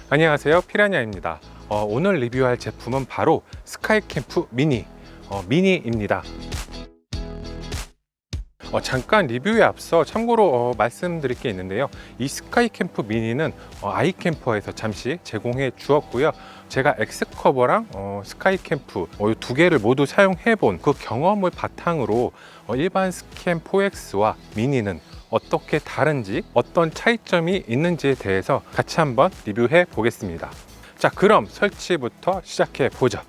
안녕하세요, 피라냐입니다. 오늘 리뷰할 제품은 바로 스카이캠프 미니 미니입니다. 잠깐 리뷰에 앞서 참고로 말씀드릴 게 있는데요. 이 스카이캠프 미니는 아이캠퍼에서 잠시 제공해 주었고요. 제가 엑스커버랑 스카이캠프 이 두 개를 모두 사용해 본 그 경험을 바탕으로 일반 스캠 4X와 미니는 어떻게 다른지, 어떤 차이점이 있는지에 대해서 같이 한번 리뷰해 보겠습니다. 자, 그럼 설치부터 시작해 보죠.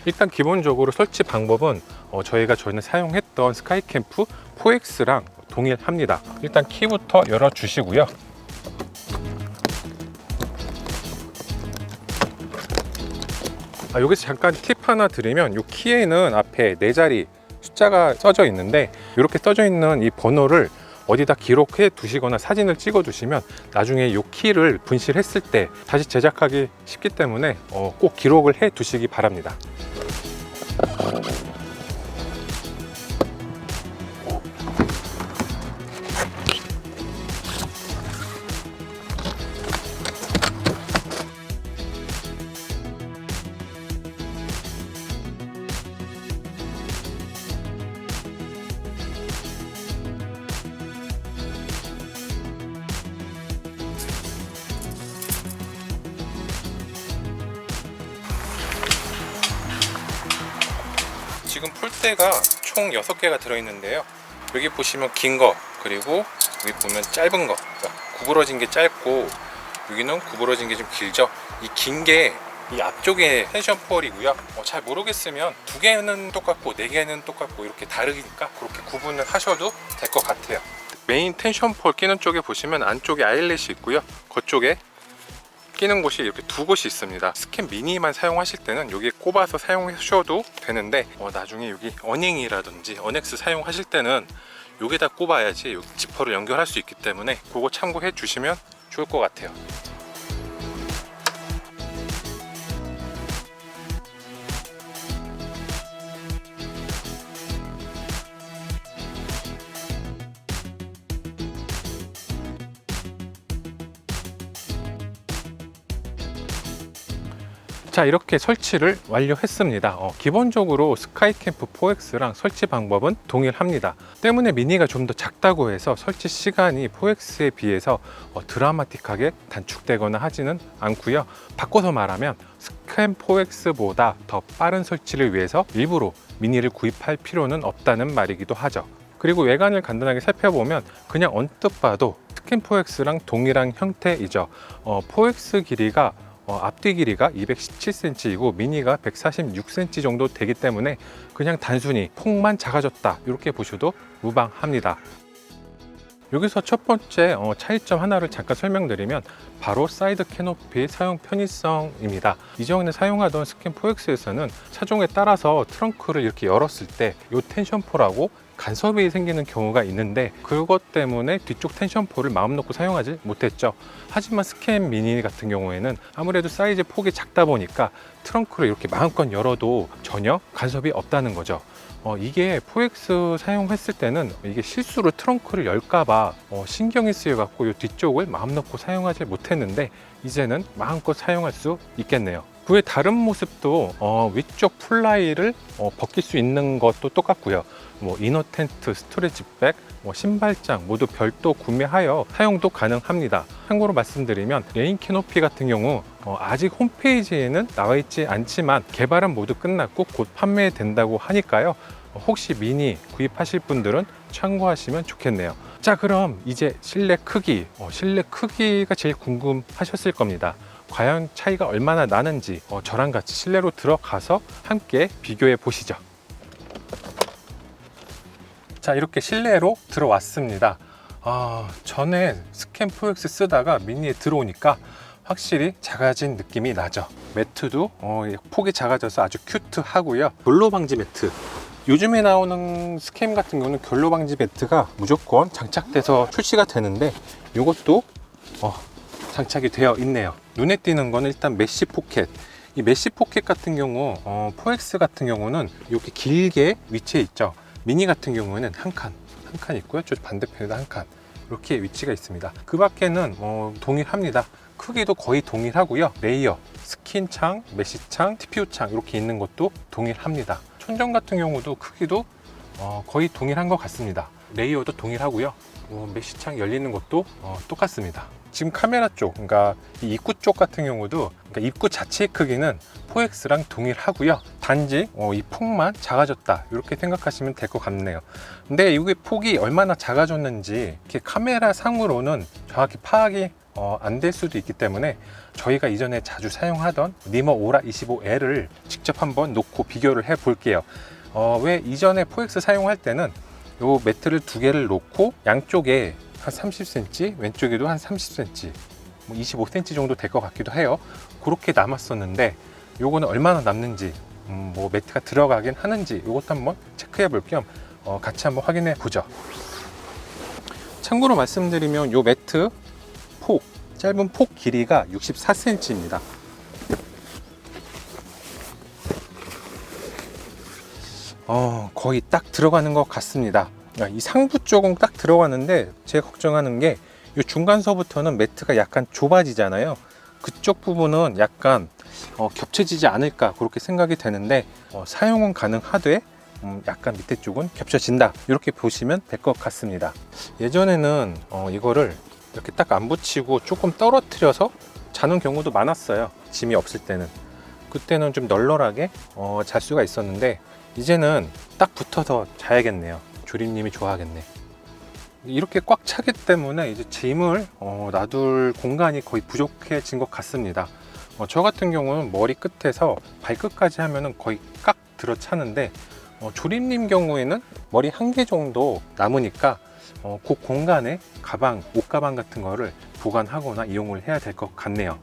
일단 기본적으로 설치 방법은 저희가 전에 사용했던 스카이캠프 4X랑 동일합니다. 일단 키부터 열어 주시고요. 여기서 잠깐 팁 하나 드리면, 이 키에는 앞에 4자리 숫자가 써져 있는데, 이렇게 써져 있는 이 번호를 어디다 기록해 두시거나 사진을 찍어 두시면 나중에 이 키를 분실했을 때 다시 제작하기 쉽기 때문에 꼭 기록을 해 두시기 바랍니다. 지금 풀대가 총 6개가 들어있는데요. 여기 보시면 긴 거, 그리고 여기 보면 짧은 거, 그러니까 구부러진 게 짧고 여기는 구부러진 게 좀 길죠. 이 긴 게 이 앞쪽에 텐션 폴이고요. 잘 모르겠으면 2개는 똑같고 4개는 똑같고 이렇게 다르니까 그렇게 구분을 하셔도 될 것 같아요. 메인 텐션 폴 끼는 쪽에 보시면 안쪽에 아일렛이 있고요. 그쪽에 끼는 곳이 이렇게 2곳이 있습니다. 스캠 미니만 사용하실 때는 여기에 꼽아서 사용하셔도 되는데, 나중에 여기 어닝이라든지 어넥스 사용하실 때는 여기다 꼽아야지 여기 지퍼를 연결할 수 있기 때문에 그거 참고해 주시면 좋을 것 같아요. 자, 이렇게 설치를 완료했습니다. 기본적으로 스카이캠프 4X랑 설치 방법은 동일합니다. 때문에 미니가 좀 더 작다고 해서 설치 시간이 4X에 비해서 드라마틱하게 단축되거나 하지는 않고요. 바꿔서 말하면 스캠 4X보다 더 빠른 설치를 위해서 일부러 미니를 구입할 필요는 없다는 말이기도 하죠. 그리고 외관을 간단하게 살펴보면 그냥 언뜻 봐도 스캠 4X랑 동일한 형태이죠. 4X 길이가 앞뒤 길이가 217cm이고 미니가 146cm 정도 되기 때문에 그냥 단순히 폭만 작아졌다 이렇게 보셔도 무방합니다. 여기서 첫 번째 차이점 하나를 잠깐 설명드리면 바로 사이드 캐노피 사용 편의성입니다. 이전에 사용하던 스캠 4X에서는 차종에 따라서 트렁크를 이렇게 열었을 때 이 텐션폴하고 간섭이 생기는 경우가 있는데, 그것 때문에 뒤쪽 텐션폴을 마음 놓고 사용하지 못했죠. 하지만 스캠 미니 같은 경우에는 아무래도 사이즈 폭이 작다 보니까 트렁크를 이렇게 마음껏 열어도 전혀 간섭이 없다는 거죠. 이게 4X 사용했을 때는 이게 실수로 트렁크를 열까봐 신경이 쓰여갖고 이 뒤쪽을 마음 놓고 사용하지 못했는데, 이제는 마음껏 사용할 수 있겠네요. 그 외 다른 모습도 위쪽 플라이를 벗길 수 있는 것도 똑같고요. 이너 텐트, 스토리지백, 신발장 모두 별도 구매하여 사용도 가능합니다. 참고로 말씀드리면 레인 캐노피 같은 경우 아직 홈페이지에는 나와 있지 않지만 개발은 모두 끝났고 곧 판매된다고 하니까요. 혹시 미니 구입하실 분들은 참고하시면 좋겠네요. 자, 그럼 이제 실내 크기, 실내 크기가 제일 궁금하셨을 겁니다. 과연 차이가 얼마나 나는지 저랑 같이 실내로 들어가서 함께 비교해 보시죠. 자, 이렇게 실내로 들어왔습니다. 전에 스캠 4X 쓰다가 미니에 들어오니까 확실히 작아진 느낌이 나죠. 매트도 폭이 작아져서 아주 큐트하고요. 결로 방지 매트, 요즘에 나오는 스캠 같은 경우는 결로 방지 매트가 무조건 장착돼서 출시가 되는데 이것도 장착이 되어 있네요. 눈에 띄는 건 일단 메쉬 포켓. 이 메쉬 포켓 같은 경우 4X 같은 경우는 이렇게 길게 위치해 있죠. 미니 같은 경우에는 한 칸 있고요. 저 반대편에도 한 칸 이렇게 위치가 있습니다. 그 밖에는 동일합니다. 크기도 거의 동일하고요. 레이어, 스킨 창, 메쉬 창, TPU 창 이렇게 있는 것도 동일합니다. 천정 같은 경우도 크기도 거의 동일한 것 같습니다. 레이어도 동일하고요. 메쉬 창 열리는 것도 똑같습니다. 지금 카메라 쪽, 그러니까 이 입구 쪽 같은 경우도, 그러니까 입구 자체의 크기는 4X랑 동일하고요. 단지 이 폭만 작아졌다 이렇게 생각하시면 될 것 같네요. 근데 이게 폭이 얼마나 작아졌는지 이렇게 카메라 상으로는 정확히 파악이 안 될 수도 있기 때문에 저희가 이전에 자주 사용하던 니머 오라 25L을 직접 한번 놓고 비교를 해 볼게요. 왜 이전에 4X 사용할 때는 요 매트를 두 개를 놓고 양쪽에 한 30cm, 왼쪽에도 한 30cm, 뭐 25cm 정도 될 것 같기도 해요. 그렇게 남았었는데 요거는 얼마나 남는지, 뭐 매트가 들어가긴 하는지 이것도 한번 체크해 볼 겸 같이 한번 확인해 보죠. 참고로 말씀드리면 요 매트 폭, 짧은 폭 길이가 64cm입니다. 거의 딱 들어가는 것 같습니다. 이 상부 쪽은 딱 들어가는데 제가 걱정하는 게 이 중간서부터는 매트가 약간 좁아지잖아요. 그쪽 부분은 약간 겹쳐지지 않을까 그렇게 생각이 되는데 사용은 가능하되 약간 밑에 쪽은 겹쳐진다 이렇게 보시면 될 것 같습니다. 예전에는 이거를 이렇게 딱 안 붙이고 조금 떨어뜨려서 자는 경우도 많았어요. 짐이 없을 때는. 그때는 좀 널널하게 잘 수가 있었는데 이제는 딱 붙어서 자야겠네요. 조립님이 좋아하겠네. 이렇게 꽉 차기 때문에 이제 짐을 놔둘 공간이 거의 부족해진 것 같습니다. 저 같은 경우는 머리 끝에서 발끝까지 하면은 거의 꽉 들어차는데 조립님 경우에는 머리 한 개 정도 남으니까 그 공간에 가방, 옷가방 같은 거를 보관하거나 이용을 해야 될 것 같네요.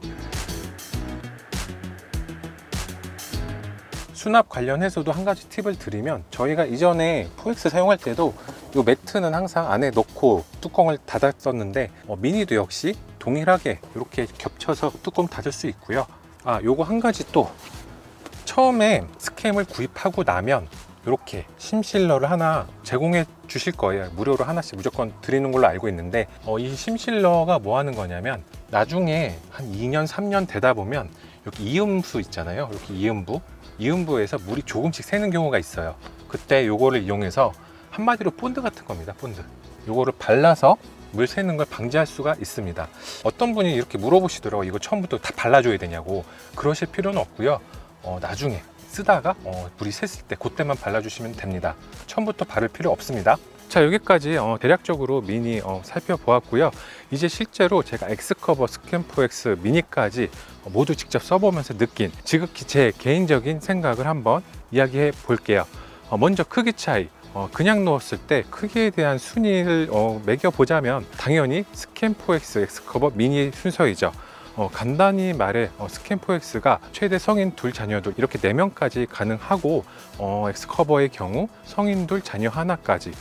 수납 관련해서도 한 가지 팁을 드리면, 저희가 이전에 4X 사용할 때도 이 매트는 항상 안에 넣고 뚜껑을 닫았었는데 미니도 역시 동일하게 이렇게 겹쳐서 뚜껑 닫을 수 있고요. 요거 한 가지 또, 처음에 스캠을 구입하고 나면 이렇게 심실러를 하나 제공해 주실 거예요. 무료로 하나씩 무조건 드리는 걸로 알고 있는데 이 심실러가 뭐 하는 거냐면 나중에 한 2년 3년 되다 보면 여기 이음수 있잖아요. 이렇게 이음부에서 물이 조금씩 새는 경우가 있어요. 그때 요거를 이용해서 한마디로 본드 같은 겁니다. 본드. 요거를 발라서 물 새는 걸 방지할 수가 있습니다. 어떤 분이 이렇게 물어보시더라고요. 이거 처음부터 다 발라줘야 되냐고. 그러실 필요는 없고요. 나중에 쓰다가 물이 샜을 때 그때만 발라주시면 됩니다. 처음부터 바를 필요 없습니다. 자, 여기까지 대략적으로 미니 살펴보았고요. 이제 실제로 제가 X커버 스캠4X 미니까지 모두 직접 써보면서 느낀 지극히 제 개인적인 생각을 한번 이야기해 볼게요. 먼저 크기 차이. 그냥 누웠을 때 크기에 대한 순위를 매겨보자면 당연히 스캠4X X커버 미니 순서이죠. 간단히 말해 스캠4X가 최대 성인 둘 자녀도 이렇게 4명까지 가능하고 X커버의 경우 성인 둘 자녀 하나까지,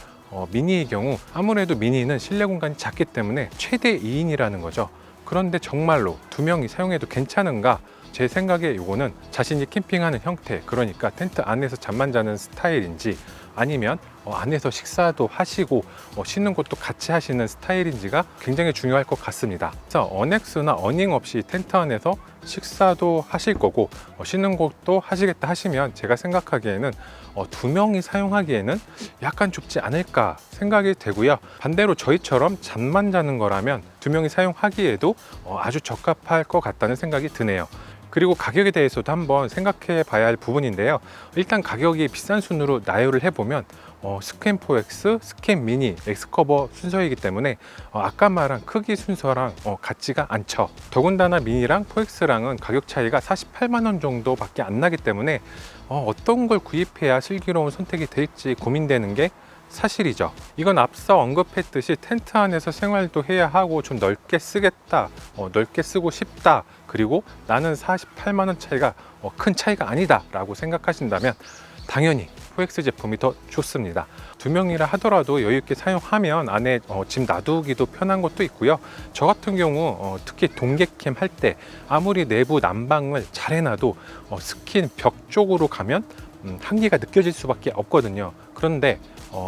미니의 경우 아무래도 미니는 실내 공간이 작기 때문에 최대 2인이라는 거죠. 그런데 정말로 2명이 사용해도 괜찮은가? 제 생각에 이거는 자신이 캠핑하는 형태, 그러니까 텐트 안에서 잠만 자는 스타일인지 아니면 안에서 식사도 하시고 쉬는 것도 같이 하시는 스타일인지가 굉장히 중요할 것 같습니다. 그래서 어넥스나 어닝 없이 텐트 안에서 식사도 하실 거고 쉬는 것도 하시겠다 하시면 제가 생각하기에는 2명이 사용하기에는 약간 좁지 않을까 생각이 되고요. 반대로 저희처럼 잠만 자는 거라면 2명이 사용하기에도 아주 적합할 것 같다는 생각이 드네요. 그리고 가격에 대해서도 한번 생각해 봐야 할 부분인데요. 일단 가격이 비싼 순으로 나열을 해보면 스캠4X, 스캠 미니, X커버 순서이기 때문에 아까 말한 크기 순서랑 같지가 않죠. 더군다나 미니랑 4X랑은 가격 차이가 48만 원 정도밖에 안 나기 때문에 어떤 걸 구입해야 슬기로운 선택이 될지 고민되는 게 사실이죠. 이건 앞서 언급했듯이 텐트 안에서 생활도 해야 하고 좀 넓게 쓰겠다, 넓게 쓰고 싶다, 그리고 나는 48만 원 차이가 큰 차이가 아니다 라고 생각하신다면 당연히 4X 제품이 더 좋습니다. 2명이라 하더라도 여유있게 사용하면 안에 짐 놔두기도 편한 것도 있고요. 저 같은 경우 특히 동계캠 할 때 아무리 내부 난방을 잘 해놔도 스킨 벽 쪽으로 가면 한기가 느껴질 수밖에 없거든요. 그런데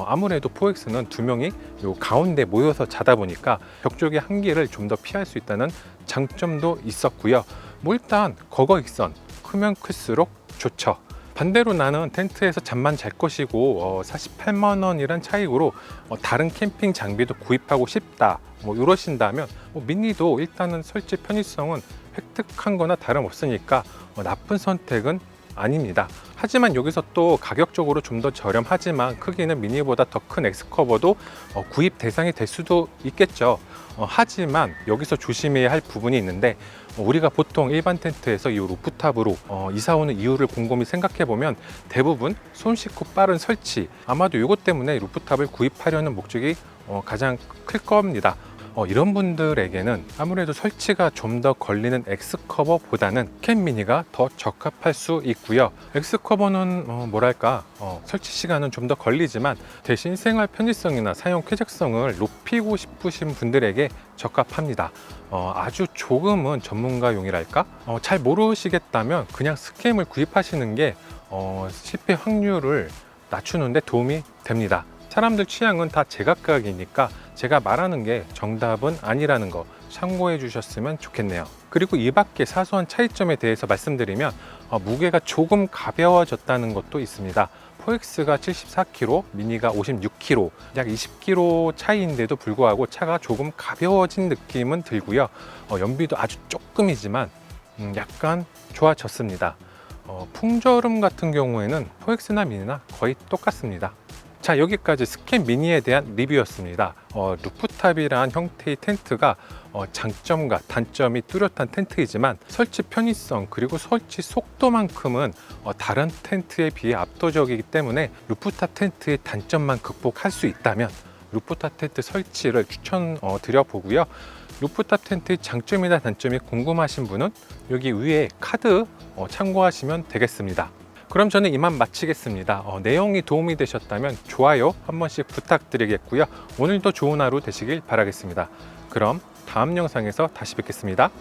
아무래도 포엑스는 두 명이 요 가운데 모여서 자다 보니까 벽 쪽의 한기를 좀 더 피할 수 있다는 장점도 있었고요. 뭐 일단 거거익선, 크면 클수록 좋죠. 반대로 나는 텐트에서 잠만 잘 것이고 48만 원이란 차익으로 다른 캠핑 장비도 구입하고 싶다 뭐 이러신다면 미니도 일단은 설치 편의성은 획득한 거나 다름없으니까 나쁜 선택은 아닙니다. 하지만 여기서 또 가격적으로 좀 더 저렴하지만 크기는 미니보다 더 큰 엑스커버도 구입 대상이 될 수도 있겠죠. 하지만 여기서 조심해야 할 부분이 있는데 우리가 보통 일반 텐트에서 이 루프탑으로 이사 오는 이유를 곰곰이 생각해 보면 대부분 손쉽고 빠른 설치, 아마도 이것 때문에 루프탑을 구입하려는 목적이 가장 클 겁니다. 이런 분들에게는 아무래도 설치가 좀 더 걸리는 엑스커버보다는 캠미니가 더 적합할 수 있고요. 엑스커버는 뭐랄까 설치 시간은 좀 더 걸리지만 대신 생활 편의성이나 사용 쾌적성을 높이고 싶으신 분들에게 적합합니다. 아주 조금은 전문가용이랄까? 잘 모르시겠다면 그냥 스캠을 구입하시는 게 실패 확률을 낮추는 데 도움이 됩니다. 사람들 취향은 다 제각각이니까 제가 말하는 게 정답은 아니라는 거 참고해 주셨으면 좋겠네요. 그리고 이 밖에 사소한 차이점에 대해서 말씀드리면 무게가 조금 가벼워졌다는 것도 있습니다. 포엑스가 74kg, 미니가 56kg, 약 20kg 차이인데도 불구하고 차가 조금 가벼워진 느낌은 들고요. 연비도 아주 조금이지만 약간 좋아졌습니다. 풍절음 같은 경우에는 포엑스나 미니나 거의 똑같습니다. 자, 여기까지 스캠 미니에 대한 리뷰였습니다. 루프탑이란 형태의 텐트가 장점과 단점이 뚜렷한 텐트이지만 설치 편의성 그리고 설치 속도만큼은 다른 텐트에 비해 압도적이기 때문에 루프탑 텐트의 단점만 극복할 수 있다면 루프탑 텐트 설치를 추천드려 보고요. 루프탑 텐트의 장점이나 단점이 궁금하신 분은 여기 위에 카드 참고하시면 되겠습니다. 그럼 저는 이만 마치겠습니다. 내용이 도움이 되셨다면 좋아요 한 번씩 부탁드리겠고요. 오늘도 좋은 하루 되시길 바라겠습니다. 그럼 다음 영상에서 다시 뵙겠습니다.